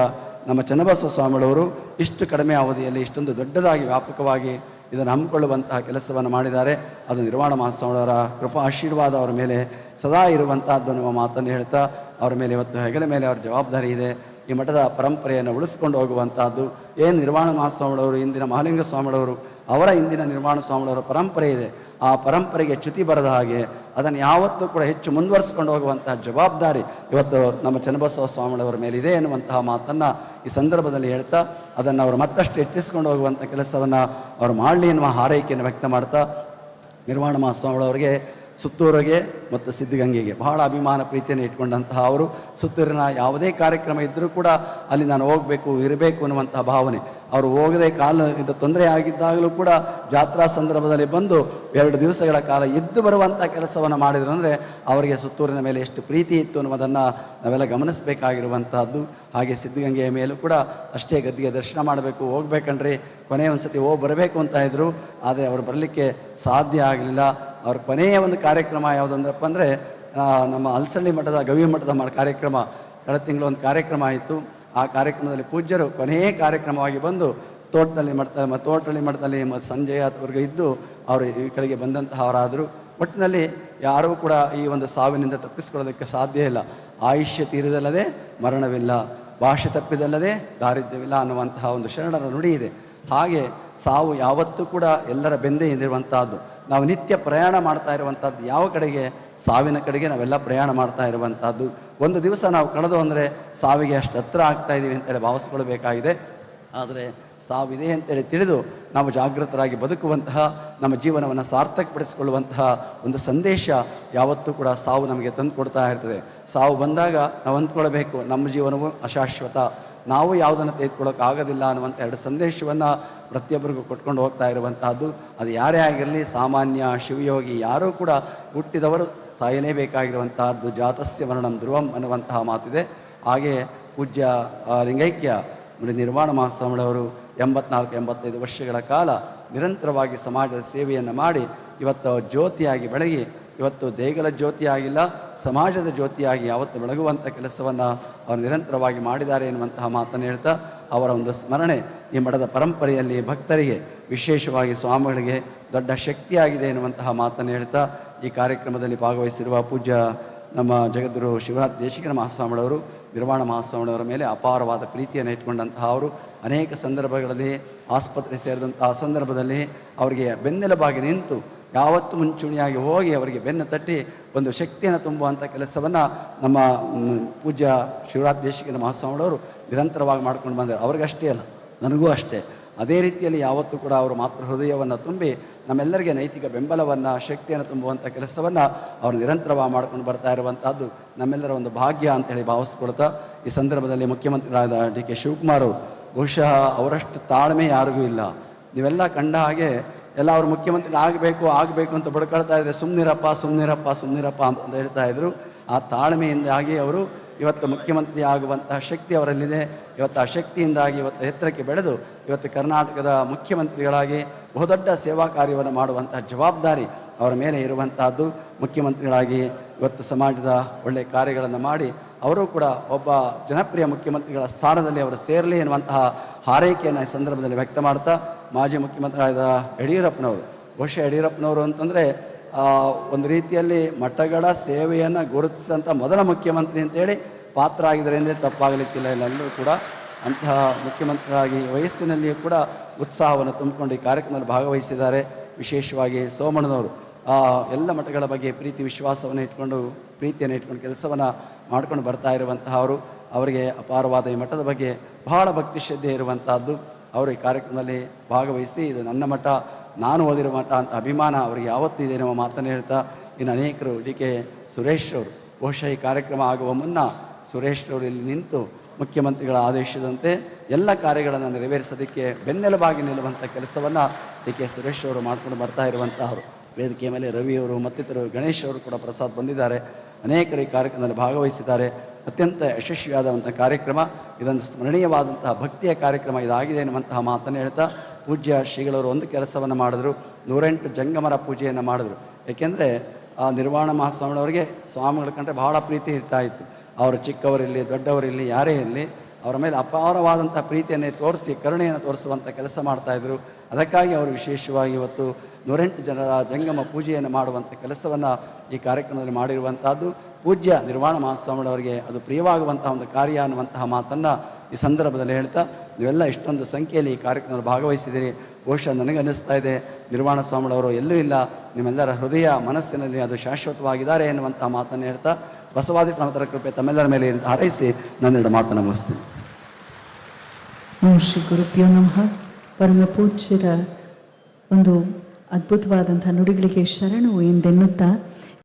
ನಮ್ಮ ಚನ್ನಬಸವ ಸ್ವಾಮಿಗಳವರು ಇಷ್ಟು ಕಡಿಮೆ ಅವಧಿಯಲ್ಲಿ ಇಷ್ಟೊಂದು ದೊಡ್ಡದಾಗಿ ವ್ಯಾಪಕವಾಗಿ ಇದನ್ನು ಹಮ್ಮಿಕೊಳ್ಳುವಂತಹ ಕೆಲಸವನ್ನು ಮಾಡಿದ್ದಾರೆ. ಅದು ನಿರ್ವಾಣ ಮಹಾಸ್ವಾಮಿಯವರ ಕೃಪಾ ಆಶೀರ್ವಾದ ಅವರ ಮೇಲೆ ಸದಾ ಇರುವಂತಹದ್ದು ಅನ್ನುವ ಮಾತನ್ನು ಹೇಳ್ತಾ ಅವರ ಮೇಲೆ ಇವತ್ತು ಹೆಗಲ ಮೇಲೆ ಅವರ ಜವಾಬ್ದಾರಿ ಇದೆ. ಈ ಮಠದ ಪರಂಪರೆಯನ್ನು ಉಳಿಸ್ಕೊಂಡು ಹೋಗುವಂತಹದ್ದು ಏನು ನಿರ್ವಾಣ ಮಹಾಸ್ವಾಮಿಗಳವರು ಇಂದಿನ ಮಹಾಲಿಂಗ ಸ್ವಾಮಿಗಳವರು ಅವರ ಇಂದಿನ ನಿರ್ವಾಣ ಸ್ವಾಮಿಗಳವರ ಪರಂಪರೆ ಇದೆ. ಆ ಪರಂಪರೆಗೆ ಚ್ಯುತಿ ಬರದ ಹಾಗೆ ಅದನ್ನು ಯಾವತ್ತೂ ಕೂಡ ಹೆಚ್ಚು ಮುಂದುವರಿಸ್ಕೊಂಡು ಹೋಗುವಂತಹ ಜವಾಬ್ದಾರಿ ಇವತ್ತು ನಮ್ಮ ಚನ್ನಬಸವ ಸ್ವಾಮಿಗಳವರ ಮೇಲಿದೆ ಎನ್ನುವಂತಹ ಮಾತನ್ನು ಈ ಸಂದರ್ಭದಲ್ಲಿ ಹೇಳ್ತಾ ಅದನ್ನು ಅವರು ಮತ್ತಷ್ಟು ಹೆಚ್ಚಿಸ್ಕೊಂಡು ಹೋಗುವಂಥ ಕೆಲಸವನ್ನು ಅವರು ಮಾಡಲಿ ಎನ್ನುವ ಹಾರೈಕೆಯನ್ನು ವ್ಯಕ್ತ ಮಾಡ್ತಾ ನಿರ್ವಾಣ ಮಹಾಸ್ವಾಮಿಗಳವರಿಗೆ ಸುತ್ತೂರಿಗೆ ಮತ್ತು ಸಿದ್ಧಗಂಗೆಗೆ ಬಹಳ ಅಭಿಮಾನ ಪ್ರೀತಿಯನ್ನು ಇಟ್ಕೊಂಡಂತಹ ಅವರು ಸುತ್ತೂರಿನ ಯಾವುದೇ ಕಾರ್ಯಕ್ರಮ ಇದ್ದರೂ ಕೂಡ ಅಲ್ಲಿ ನಾನು ಹೋಗಬೇಕು ಇರಬೇಕು ಅನ್ನುವಂತಹ ಭಾವನೆ. ಅವರು ಹೋಗದೆ ಇದು ತೊಂದರೆ ಆಗಿದ್ದಾಗಲೂ ಕೂಡ ಜಾತ್ರಾ ಸಂದರ್ಭದಲ್ಲಿ ಬಂದು 2 ದಿವಸಗಳ ಕಾಲ ಎದ್ದು ಬರುವಂಥ ಕೆಲಸವನ್ನು ಮಾಡಿದರು ಅಂದರೆ ಅವರಿಗೆ ಸುತ್ತೂರಿನ ಮೇಲೆ ಎಷ್ಟು ಪ್ರೀತಿ ಇತ್ತು ಅನ್ನೋದನ್ನು ನಾವೆಲ್ಲ ಗಮನಿಸಬೇಕಾಗಿರುವಂಥದ್ದು. ಹಾಗೆ ಸಿದ್ಧಗಂಗೆಯ ಮೇಲೂ ಕೂಡ ಅಷ್ಟೇ ಗದ್ದಿಗೆ ದರ್ಶನ ಮಾಡಬೇಕು ಹೋಗ್ಬೇಕಂಡ್ರಿ ಕೊನೆಯ ಒಂದು ಸತಿ ಬರಬೇಕು ಅಂತ ಇದ್ದರು. ಆದರೆ ಅವರು ಬರಲಿಕ್ಕೆ ಸಾಧ್ಯ ಆಗಲಿಲ್ಲ. ಅವ್ರ ಕೊನೆಯ ಒಂದು ಕಾರ್ಯಕ್ರಮ ಯಾವುದಂದ್ರಪ್ಪ ಅಂದರೆ ನಮ್ಮ ಹಲಸಳ್ಳಿ ಮಠದ ಗವಿ ಮಠದ ಕಾರ್ಯಕ್ರಮ ಕಳೆದ ತಿಂಗಳು ಒಂದು ಕಾರ್ಯಕ್ರಮ ಆಯಿತು. ಆ ಕಾರ್ಯಕ್ರಮದಲ್ಲಿ ಪೂಜ್ಯರು ಕೊನೆಯ ಕಾರ್ಯಕ್ರಮವಾಗಿ ಬಂದು ತೋಟದಲ್ಲಿ ಮಠದಲ್ಲಿ ಮತ್ತು ಸಂಜೆ ಅವರಿಗೆ ಇದ್ದು ಅವರು ಈ ಕಡೆಗೆ ಬಂದಂತಹ ಅವರಾದರು. ಒಟ್ಟಿನಲ್ಲಿ ಯಾರೂ ಕೂಡ ಈ ಒಂದು ಸಾವಿನಿಂದ ತಪ್ಪಿಸ್ಕೊಳ್ಳೋದಕ್ಕೆ ಸಾಧ್ಯ ಇಲ್ಲ. ಆಯುಷ್ಯ ತೀರಿದಲ್ಲದೆ ಮರಣವಿಲ್ಲ, ಭಾಷೆ ತಪ್ಪಿದಲ್ಲದೆ ದಾರಿದ್ರ್ಯವಿಲ್ಲ ಅನ್ನುವಂತಹ ಒಂದು ಶರಣರ ನುಡಿ ಇದೆ. ಹಾಗೆ ಸಾವು ಯಾವತ್ತೂ ಕೂಡ ಎಲ್ಲರ ಬೆಂದೇ ಇರುವಂತಹದ್ದು. ನಾವು ನಿತ್ಯ ಪ್ರಯಾಣ ಮಾಡ್ತಾ ಇರುವಂಥದ್ದು ಯಾವ ಕಡೆಗೆ? ಸಾವಿನ ಕಡೆಗೆ ನಾವೆಲ್ಲ ಪ್ರಯಾಣ ಮಾಡ್ತಾ ಇರುವಂಥದ್ದು. ಒಂದು ದಿವಸ ನಾವು ಕಳೆದು ಅಂದರೆ ಸಾವಿಗೆ ಅಷ್ಟು ಹತ್ರ ಆಗ್ತಾ ಇದ್ದೀವಿ ಅಂತೇಳಿ ಭಾವಿಸ್ಕೊಳ್ಬೇಕಾಗಿದೆ. ಆದರೆ ಸಾವಿದೆ ಅಂತೇಳಿ ತಿಳಿದು ನಾವು ಜಾಗೃತರಾಗಿ ಬದುಕುವಂತಹ ನಮ್ಮ ಜೀವನವನ್ನು ಸಾರ್ಥಕಪಡಿಸಿಕೊಳ್ಳುವಂತಹ ಒಂದು ಸಂದೇಶ ಯಾವತ್ತೂ ಕೂಡ ಸಾವು ನಮಗೆ ತಂದು ಕೊಡ್ತಾ ಇರ್ತದೆ. ಸಾವು ಬಂದಾಗ ನಾವು ಅಂದ್ಕೊಳ್ಬೇಕು ನಮ್ಮ ಜೀವನವು ಅಶಾಶ್ವತ, ನಾವು ಯಾವುದನ್ನು ತೆಗೆದುಕೊಳ್ಳೋಕ್ಕಾಗೋದಿಲ್ಲ ಅನ್ನುವಂಥ 2 ಸಂದೇಶವನ್ನು ಪ್ರತಿಯೊಬ್ಬರಿಗೂ ಕೊಟ್ಕೊಂಡು ಹೋಗ್ತಾ ಇರುವಂತಹದ್ದು. ಅದು ಯಾರೇ ಆಗಿರಲಿ, ಸಾಮಾನ್ಯ ಶಿವಯೋಗಿ ಯಾರೂ ಕೂಡ ಹುಟ್ಟಿದವರು ಸಾಯಲೇಬೇಕಾಗಿರುವಂತಹದ್ದು. ಜಾತಸ್ಯ ಮರಣಂ ಧ್ರುವಂ ಅನ್ನುವಂತಹ ಮಾತಿದೆ. ಹಾಗೆ ಪೂಜ್ಯ ಲಿಂಗೈಕ್ಯ ನಿರ್ವಾಣ ಮಹಾಸ್ವಾಮಿಗಳವರು 84-85 ವರ್ಷಗಳ ಕಾಲ ನಿರಂತರವಾಗಿ ಸಮಾಜದ ಸೇವೆಯನ್ನು ಮಾಡಿ ಇವತ್ತು ಜ್ಯೋತಿಯಾಗಿ ಬೆಳಗಿ ಇವತ್ತು ದೇಗಲ ಜ್ಯೋತಿಯಾಗಿಲ್ಲ ಸಮಾಜದ ಜ್ಯೋತಿಯಾಗಿ ಯಾವತ್ತು ಬೆಳಗುವಂಥ ಕೆಲಸವನ್ನು ಅವರು ನಿರಂತರವಾಗಿ ಮಾಡಿದ್ದಾರೆ ಎನ್ನುವಂತಹ ಮಾತನ್ನು ಹೇಳ್ತಾ ಅವರ ಒಂದು ಸ್ಮರಣೆ ಈ ಮಠದ ಪರಂಪರೆಯಲ್ಲಿ ಭಕ್ತರಿಗೆ ವಿಶೇಷವಾಗಿ ಸ್ವಾಮಿಗಳಿಗೆ ದೊಡ್ಡ ಶಕ್ತಿಯಾಗಿದೆ ಎನ್ನುವಂತಹ ಮಾತನ್ನು ಹೇಳ್ತಾ ಈ ಕಾರ್ಯಕ್ರಮದಲ್ಲಿ ಭಾಗವಹಿಸಿರುವ ಪೂಜ್ಯ ನಮ್ಮ ಜಗದ್ಗುರು ಶಿವನಾಥ ದೇಶಿಕನ ಮಹಾಸ್ವಾಮಿಗಳವರು ನಿರ್ವಾಣ ಮಹಾಸ್ವಾಮಿಗಳವರ ಮೇಲೆ ಅಪಾರವಾದ ಪ್ರೀತಿಯನ್ನು ಇಟ್ಕೊಂಡಂತಹ ಅವರು ಅನೇಕ ಸಂದರ್ಭಗಳಲ್ಲಿ ಆಸ್ಪತ್ರೆ ಸೇರಿದಂತಹ ಸಂದರ್ಭದಲ್ಲಿ ಅವರಿಗೆ ಬೆನ್ನೆಲುಬಾಗಿ ನಿಂತು ಯಾವತ್ತು ಮುಂಚೂಣಿಯಾಗಿ ಹೋಗಿ ಅವರಿಗೆ ಬೆನ್ನು ತಟ್ಟಿ ಒಂದು ಶಕ್ತಿಯನ್ನು ತುಂಬುವಂಥ ಕೆಲಸವನ್ನು ನಮ್ಮ ಪೂಜ್ಯ ಶಿವರಾಜ ದೇಶಿಕನ ಮಹಾಸ್ವಾಮಿಗಳವರು ನಿರಂತರವಾಗಿ ಮಾಡ್ಕೊಂಡು ಬಂದರು. ಅವ್ರಿಗಷ್ಟೇ ಅಲ್ಲ, ನನಗೂ ಅಷ್ಟೇ. ಅದೇ ರೀತಿಯಲ್ಲಿ ಯಾವತ್ತೂ ಕೂಡ ಅವರು ಮಾತೃ ಹೃದಯವನ್ನು ತುಂಬಿ ನಮ್ಮೆಲ್ಲರಿಗೆ ನೈತಿಕ ಬೆಂಬಲವನ್ನು ಶಕ್ತಿಯನ್ನು ತುಂಬುವಂಥ ಕೆಲಸವನ್ನು ಅವರು ನಿರಂತರವಾಗಿ ಮಾಡ್ಕೊಂಡು ಬರ್ತಾ ಇರುವಂಥದ್ದು ನಮ್ಮೆಲ್ಲರ ಒಂದು ಭಾಗ್ಯ ಅಂತೇಳಿ ಭಾವಿಸ್ಕೊಳ್ತಾ ಈ ಸಂದರ್ಭದಲ್ಲಿ ಮುಖ್ಯಮಂತ್ರಿಗಳಾದ ಡಿ.ಕೆ. ಶಿವಕುಮಾರ್ ಬಹುಶಃ ಅವರಷ್ಟು ತಾಳ್ಮೆ ಯಾರಿಗೂ ಇಲ್ಲ. ನೀವೆಲ್ಲ ಕಂಡ ಹಾಗೆ ಎಲ್ಲ ಅವರು ಮುಖ್ಯಮಂತ್ರಿ ಆಗಬೇಕು ಅಂತ ಬಡ್ಕೊಳ್ತಾ ಇದ್ದಾರೆ. ಸುಮ್ಮನಿರಪ್ಪ ಅಂತ ಹೇಳ್ತಾ ಇದ್ರು. ಆ ತಾಳ್ಮೆಯಿಂದಾಗಿ ಅವರು ಇವತ್ತು ಮುಖ್ಯಮಂತ್ರಿ ಆಗುವಂತಹ ಶಕ್ತಿ ಅವರಲ್ಲಿದೆ. ಇವತ್ತು ಆ ಶಕ್ತಿಯಿಂದಾಗಿ ಇವತ್ತು ಎತ್ತರಕ್ಕೆ ಬೆಳೆದು ಇವತ್ತು ಕರ್ನಾಟಕದ ಮುಖ್ಯಮಂತ್ರಿಗಳಾಗಿ ಬಹುದೊಡ್ಡ ಸೇವಾ ಕಾರ್ಯವನ್ನು ಮಾಡುವಂತಹ ಜವಾಬ್ದಾರಿ ಅವರ ಮೇಲೆ ಇರುವಂತಹದ್ದು. ಮುಖ್ಯಮಂತ್ರಿಗಳಾಗಿ ಇವತ್ತು ಸಮಾಜದ ಒಳ್ಳೆಯ ಕಾರ್ಯಗಳನ್ನು ಮಾಡಿ ಅವರು ಕೂಡ ಒಬ್ಬ ಜನಪ್ರಿಯ ಮುಖ್ಯಮಂತ್ರಿಗಳ ಸ್ಥಾನದಲ್ಲಿ ಅವರು ಸೇರಲಿ ಎನ್ನುವಂತಹ ಹಾರೈಕೆಯನ್ನು ಈ ಸಂದರ್ಭದಲ್ಲಿ ವ್ಯಕ್ತ ಮಾಡ್ತಾ ಮಾಜಿ ಮುಖ್ಯಮಂತ್ರಿಗಳಾದ ಯಡಿಯೂರಪ್ಪನವರು, ಬಹುಶಃ ಯಡಿಯೂರಪ್ಪನವರು ಅಂತಂದರೆ ಒಂದು ರೀತಿಯಲ್ಲಿ ಮಠಗಳ ಸೇವೆಯನ್ನು ಗುರುತಿಸಿದಂಥ ಮೊದಲ ಮುಖ್ಯಮಂತ್ರಿ ಅಂತೇಳಿ ಪಾತ್ರ ಆಗಿದ್ದಾರೆ ಅಂದರೆ ತಪ್ಪಾಗಲಿಕ್ಕಿಲ್ಲ. ಎಲ್ಲರೂ ಕೂಡ ಅಂತಹ ಮುಖ್ಯಮಂತ್ರಿಗಳಾಗಿ ವಯಸ್ಸಿನಲ್ಲಿಯೂ ಕೂಡ ಉತ್ಸಾಹವನ್ನು ತುಂಬಿಕೊಂಡು ಈ ಕಾರ್ಯಕ್ರಮದಲ್ಲಿ ಭಾಗವಹಿಸಿದ್ದಾರೆ. ವಿಶೇಷವಾಗಿ ಸೋಮಣ್ಣನವರು ಎಲ್ಲ ಮಠಗಳ ಬಗ್ಗೆ ಪ್ರೀತಿಯನ್ನು ಇಟ್ಕೊಂಡು ಕೆಲಸವನ್ನು ಮಾಡ್ಕೊಂಡು ಬರ್ತಾ ಇರುವಂತಹ ಅವರಿಗೆ ಅಪಾರವಾದ ಈ ಮಠದ ಬಗ್ಗೆ ಬಹಳ ಭಕ್ತಿ ಶ್ರದ್ಧೆ ಇರುವಂತಹದ್ದು. ಅವರು ಈ ಕಾರ್ಯಕ್ರಮದಲ್ಲಿ ಭಾಗವಹಿಸಿ ಇದು ನನ್ನ ಮಠ, ನಾನು ಓದಿರೋ ಮಠ ಅಂತ ಅಭಿಮಾನ ಅವರಿಗೆ ಯಾವತ್ತೂ ಇದೆ ಎನ್ನುವ ಮಾತನ್ನು ಹೇಳ್ತಾ ಇನ್ನು ಅನೇಕರು ಡಿ.ಕೆ. ಸುರೇಶ್ ಅವರು ಬಹುಶಃ ಈ ಕಾರ್ಯಕ್ರಮ ಆಗುವ ಮುನ್ನ ಸುರೇಶ್ ಅವರು ಇಲ್ಲಿ ನಿಂತು ಮುಖ್ಯಮಂತ್ರಿಗಳ ಆದೇಶದಂತೆ ಎಲ್ಲ ಕಾರ್ಯಗಳನ್ನು ನೆರವೇರಿಸೋದಕ್ಕೆ ಬೆನ್ನೆಲುಬಾಗಿ ನಿಲ್ಲುವಂಥ ಕೆಲಸವನ್ನು ಡಿ ಕೆ ಸುರೇಶ್ ಅವರು ಮಾಡ್ಕೊಂಡು ಬರ್ತಾ ಇರುವಂಥವ್ರು. ವೇದಿಕೆಯ ಮೇಲೆ ರವಿಯವರು ಮತ್ತಿತರರು, ಗಣೇಶ್ ಅವರು ಕೂಡ ಪ್ರಸಾದ್ ಬಂದಿದ್ದಾರೆ. ಅನೇಕರು ಈ ಕಾರ್ಯಕ್ರಮದಲ್ಲಿ ಭಾಗವಹಿಸಿದ್ದಾರೆ. ಅತ್ಯಂತ ಯಶಸ್ವಿಯಾದಂಥ ಕಾರ್ಯಕ್ರಮ, ಇದೊಂದು ಸ್ಮರಣೀಯವಾದಂತಹ ಭಕ್ತಿಯ ಕಾರ್ಯಕ್ರಮ ಇದಾಗಿದೆ ಎನ್ನುವಂತಹ ಮಾತನ್ನು ಹೇಳ್ತಾ, ಪೂಜ್ಯ ಶ್ರೀಗಳವರು ಒಂದು ಕೆಲಸವನ್ನು ಮಾಡಿದ್ರು, 108 ಜಂಗಮರ ಪೂಜೆಯನ್ನು ಮಾಡಿದ್ರು. ಏಕೆಂದರೆ ಆ ನಿರ್ವಾಣ ಮಹಾಸ್ವಾಮಿಗಳವರಿಗೆ ಸ್ವಾಮಿಗಳ ಕಂಡ್ರೆ ಬಹಳ ಪ್ರೀತಿ ಇರ್ತಾ ಇತ್ತು. ಅವರು ಚಿಕ್ಕವರಿರಲಿ ದೊಡ್ಡವರಿರಲಿ ಯಾರೇ ಇರಲಿ ಅವರ ಮೇಲೆ ಅಪಾರವಾದಂಥ ಪ್ರೀತಿಯನ್ನೇ ತೋರಿಸಿ ಕರುಣೆಯನ್ನು ತೋರಿಸುವಂಥ ಕೆಲಸ ಮಾಡ್ತಾಯಿದ್ರು. ಅದಕ್ಕಾಗಿ ಅವರು ವಿಶೇಷವಾಗಿ ಇವತ್ತು 108 ಜನರ ಜಂಗಮ ಪೂಜೆಯನ್ನು ಮಾಡುವಂಥ ಕೆಲಸವನ್ನು ಈ ಕಾರ್ಯಕ್ರಮದಲ್ಲಿ ಮಾಡಿರುವಂಥದ್ದು ಪೂಜ್ಯ ನಿರ್ವಾಣ ಮಹಾಸ್ವಾಮಿಗಳವರಿಗೆ ಅದು ಪ್ರಿಯವಾಗುವಂಥ ಒಂದು ಕಾರ್ಯ ಅನ್ನುವಂತಹ ಮಾತನ್ನು ಈ ಸಂದರ್ಭದಲ್ಲಿ ಹೇಳ್ತಾ, ನೀವೆಲ್ಲ ಇಷ್ಟೊಂದು ಸಂಖ್ಯೆಯಲ್ಲಿ ಈ ಕಾರ್ಯಕ್ರಮದಲ್ಲಿ ಭಾಗವಹಿಸಿದ್ದೀರಿ. ಬಹುಶಃ ನನಗನ್ನಿಸ್ತಾ ಇದೆ ನಿರ್ವಾಣ ಸ್ವಾಮಿಗಳವರು ಎಲ್ಲೂ ಇಲ್ಲ, ನಿಮ್ಮೆಲ್ಲರ ಹೃದಯ ಮನಸ್ಸಿನಲ್ಲಿ ಅದು ಶಾಶ್ವತವಾಗಿದ್ದಾರೆ ಎನ್ನುವಂಥ ಮಾತನ್ನು ಹೇಳ್ತಾ, ಬಸವಾದಿ ಪ್ರಮತರ ಕೃಪೆ ತಮ್ಮೆಲ್ಲರ ಮೇಲೆ ಹಾರೈಸಿ ನನ್ನೆರಡು ಮಾತನ್ನು ಮುಗಿಸ್ತೀನಿ. ಓಂ ಶ್ರೀ ಗುರುಭ್ಯೋ ನಮಃ. ಪರಮ ಪೂಜ್ಯರ ಒಂದು ಅದ್ಭುತವಾದಂಥ ನುಡಿಗಳಿಗೆ ಶರಣು ಎಂದೆನ್ನುತ್ತಾ